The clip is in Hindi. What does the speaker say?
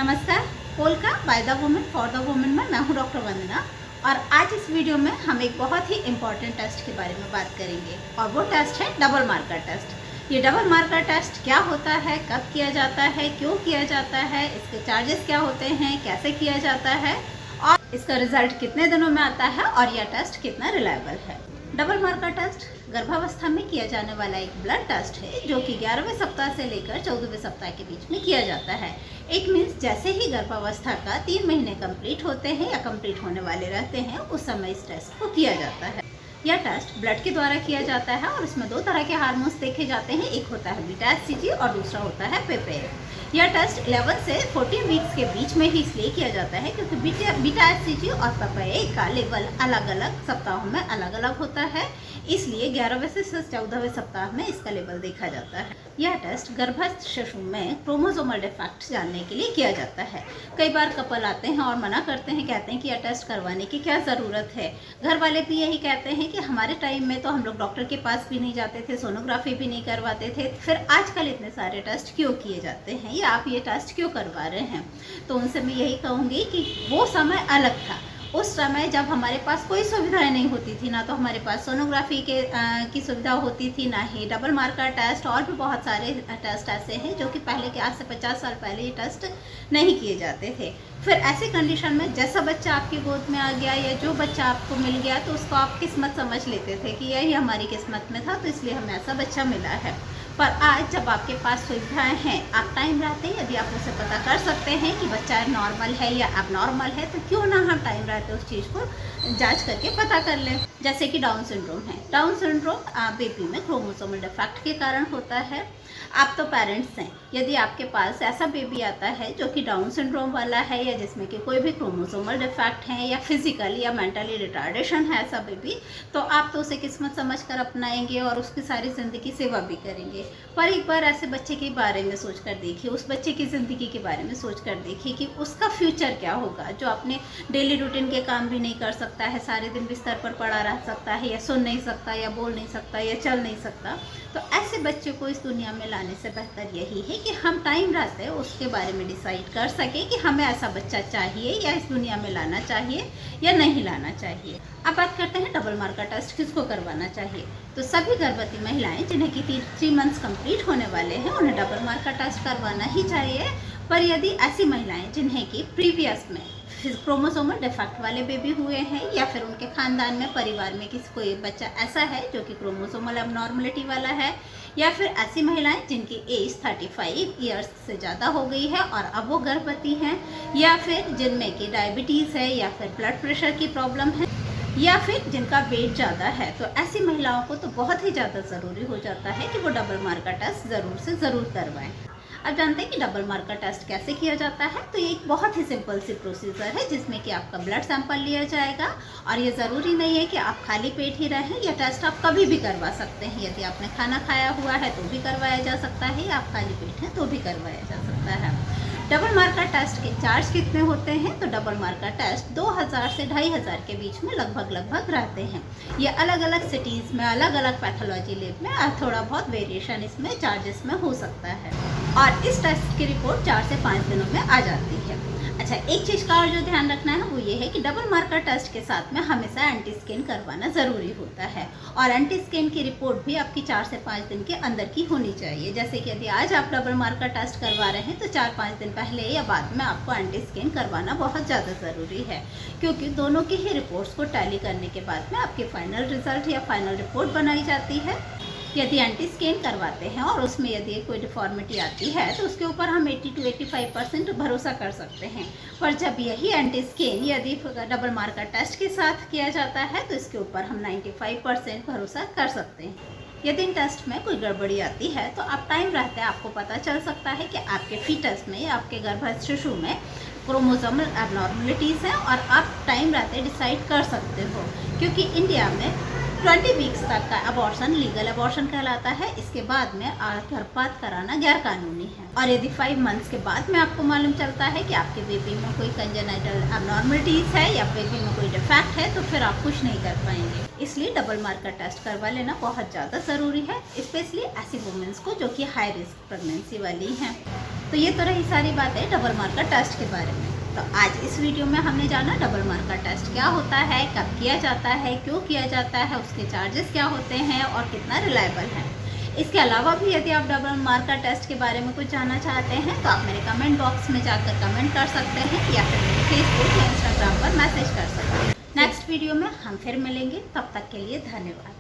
नमस्कार। Polka by the women for the women में मैं हूं डॉक्टर वंदना और आज इस वीडियो में हम एक बहुत ही इम्पॉर्टेंट टेस्ट के बारे में बात करेंगे और वो टेस्ट है डबल मार्कर टेस्ट। ये डबल मार्कर टेस्ट क्या होता है, कब किया जाता है, क्यों किया जाता है, इसके चार्जेस क्या होते हैं, कैसे किया जाता है और इसका रिजल्ट कितने दिनों में आता है और यह टेस्ट कितना रिलायबल है। डबल मार्कर टेस्ट गर्भावस्था में किया जाने वाला एक ब्लड टेस्ट है जो कि 11वें सप्ताह से लेकर 14वें सप्ताह के बीच में किया जाता है। एक मीन्स जैसे ही गर्भावस्था का 3 महीने कंप्लीट होते हैं या कंप्लीट होने वाले रहते हैं उस समय इस टेस्ट को किया जाता है। यह टेस्ट ब्लड के द्वारा किया जाता है और इसमें 2 तरह के हार्मोन्स देखे जाते हैं, एक होता है बीटा एचसीजी और दूसरा होता है पेपे। यह टेस्ट 11 से 14 वीक्स के बीच में ही इसलिए किया जाता है क्योंकि बीटा एचसीजी और पेपे का लेवल अलग अलग सप्ताहों में अलग अलग होता है, इसलिए 11वें से 14वें सप्ताह में इसका लेवल देखा जाता है। यह टेस्ट गर्भस्थ शिशु में क्रोमोसोमल डिफेक्ट जानने के लिए किया जाता है। कई बार कपल आते हैं और मना करते हैं, कहते हैं कि यह टेस्ट करवाने की क्या ज़रूरत है। घर वाले भी यही कहते हैं कि हमारे टाइम में तो हम लोग डॉक्टर के पास भी नहीं जाते थे, सोनोग्राफी भी नहीं करवाते थे, फिर आजकल इतने सारे टेस्ट क्यों किए जाते हैं या आप ये टेस्ट क्यों करवा रहे हैं। तो उनसे मैं यही कहूँगी कि वो समय अलग था। उस समय जब हमारे पास कोई सुविधाएं नहीं होती थी, ना तो हमारे पास सोनोग्राफी की सुविधा होती थी, ना ही डबल मार्कर टेस्ट, और भी बहुत सारे टेस्ट ऐसे हैं जो कि पहले के आज से 50 साल पहले ये टेस्ट नहीं किए जाते थे। फिर ऐसे कंडीशन में जैसा बच्चा आपकी गोद में आ गया या जो बच्चा आपको मिल गया तो उसको आप किस्मत समझ लेते थे कि यही हमारी किस्मत में था तो इसलिए हमें ऐसा बच्चा मिला है। पर आज जब आपके पास सुविधाएं हैं, आप टाइम रहते यदि आप उसे पता कर सकते हैं कि बच्चा नॉर्मल है या एबनॉर्मल है, तो क्यों ना हम टाइम रहते उस चीज़ को जांच करके पता कर लें। जैसे कि डाउन सिंड्रोम है। डाउन सिंड्रोम बेबी में क्रोमोसोमल डिफेक्ट के कारण होता है। आप तो पेरेंट्स हैं, यदि आपके पास ऐसा बेबी आता है जो कि डाउन सिंड्रोम वाला है या जिसमें कि कोई भी क्रोमोसोमल डिफेक्ट है या फिजिकल या मेंटली रिटार्डेशन है ऐसा बेबी, तो आप तो उसे किस्मत समझकर अपनाएंगे और उसकी सारी ज़िंदगी सेवा भी करेंगे। पर एक बार ऐसे बच्चे के बारे में सोच कर देखिए, उस बच्चे की ज़िंदगी के बारे में सोच कर देखिए कि उसका फ्यूचर क्या होगा, जो अपने डेली रूटीन के काम भी नहीं कर सकता है, सारे दिन बिस्तर पर पड़ा रह सकता है, या सुन नहीं सकता, या बोल नहीं सकता, या चल नहीं सकता। तो ऐसे बच्चे को इस दुनिया में लाने से बेहतर यही है कि हम टाइम रहते उसके बारे में डिसाइड कर सकें कि हमें ऐसा बच्चा चाहिए या इस दुनिया में लाना चाहिए या नहीं लाना चाहिए। अब बात करते हैं डबल मार्कर टेस्ट किसको करवाना चाहिए। तो सभी गर्भवती महिलाएं जिन्हें कि 3 मंथ्स कंप्लीट होने वाले हैं उन्हें डबल मार्कर टेस्ट करवाना ही चाहिए। पर यदि ऐसी महिलाएं जिन्हें कि प्रीवियस में क्रोमोसोमल डिफेक्ट वाले बेबी हुए हैं या फिर उनके खानदान में परिवार में किसी कोई बच्चा ऐसा है जो कि क्रोमोसोमल एबनॉर्मलिटी वाला है, या फिर ऐसी महिलाएं जिनकी एज 35 ईयर्स से ज़्यादा हो गई है और अब वो गर्भवती हैं, या फिर जिनमें कि डायबिटीज़ है या फिर ब्लड प्रेशर की प्रॉब्लम है, या फिर जिनका वेट ज़्यादा है, तो ऐसी महिलाओं को तो बहुत ही ज़्यादा ज़रूरी हो जाता है कि वो डबल मार्कर टेस्ट ज़रूर से ज़रूर करवाएं। अब जानते हैं कि डबल मार्कर टेस्ट कैसे किया जाता है। तो ये एक बहुत ही सिंपल सी प्रोसीजर है जिसमें कि आपका ब्लड सैंपल लिया जाएगा और ये ज़रूरी नहीं है कि आप खाली पेट ही रहें। यह टेस्ट आप कभी भी करवा सकते हैं, यदि आपने खाना खाया हुआ है तो भी करवाया जा सकता है, या आप खाली पेट हैं तो भी करवाया जा सकता है। डबल मार्कर टेस्ट के चार्ज कितने होते हैं। तो डबल मार्कर टेस्ट 2000 से 2500 के बीच में लगभग रहते हैं। ये अलग अलग सिटीज़ में अलग अलग पैथोलॉजी लैब में थोड़ा बहुत वेरिएशन इसमें चार्जेस में हो सकता है और इस टेस्ट की रिपोर्ट 4 से 5 दिनों में आ जाती है। अच्छा, एक चीज़ का और जो ध्यान रखना है वो ये है कि डबल मार्कर टेस्ट के साथ में हमेशा एंटी स्कैन करवाना ज़रूरी होता है और एंटी स्कैन की रिपोर्ट भी आपकी 4 से 5 दिन के अंदर की होनी चाहिए। जैसे कि यदि आज आप डबल मार्कर टेस्ट करवा रहे हैं तो 4-5 दिन पहले या बाद में आपको एंटी स्कैन करवाना बहुत ज़्यादा ज़रूरी है, क्योंकि दोनों की ही रिपोर्ट्स को टैली करने के बाद में आपकी फाइनल रिजल्ट या फाइनल रिपोर्ट बनाई जाती है। यदि एंटी स्कैन करवाते हैं और उसमें यदि कोई डिफॉर्मिटी आती है तो उसके ऊपर हम 80 से 85% भरोसा कर सकते हैं। पर जब यही एंटी स्कैन यदि डबल मार्कर टेस्ट के साथ किया जाता है तो इसके ऊपर हम 95% भरोसा कर सकते हैं। यदि इन टेस्ट में कोई गड़बड़ी आती है तो आप टाइम रहते आपको पता चल सकता है कि आपके फीटस में या आपके गर्भस्थ शिशु में क्रोमोसोमल एबनॉर्मलिटीज़ हैं और आप टाइम रहते डिसाइड कर सकते हो, क्योंकि इंडिया में 20 वीक्स तक का अबॉर्शन लीगल अबॉर्शन कहलाता है। इसके बाद में गर्भपात कराना गैर कानूनी है। और यदि 5 मंथ्स के बाद में आपको मालूम चलता है कि आपके बेबी में कोई कंजेनाइटल एबनॉर्मलिटीज़ है या बेबी में कोई डिफेक्ट है तो फिर आप कुछ नहीं कर पाएंगे। इसलिए डबल मार्कर टेस्ट करवा लेना बहुत ज़्यादा ज़रूरी है, स्पेशली ऐसी वुमेन्स को जो कि हाई रिस्क प्रेगनेंसी वाली हैं। तो ये तो रही सारी बातें डबल मार्कर टेस्ट के बारे में। तो आज इस वीडियो में हमने जाना डबल मार्कर टेस्ट क्या होता है, कब किया जाता है, क्यों किया जाता है, उसके चार्जेस क्या होते हैं और कितना रिलायबल है। इसके अलावा भी यदि आप डबल मार्कर टेस्ट के बारे में कुछ जानना चाहते हैं तो आप मेरे कमेंट बॉक्स में जाकर कमेंट कर सकते हैं या फिर मेरे फेसबुक या इंस्टाग्राम पर मैसेज कर सकते हैं। नेक्स्ट वीडियो में हम फिर मिलेंगे, तब तक के लिए धन्यवाद।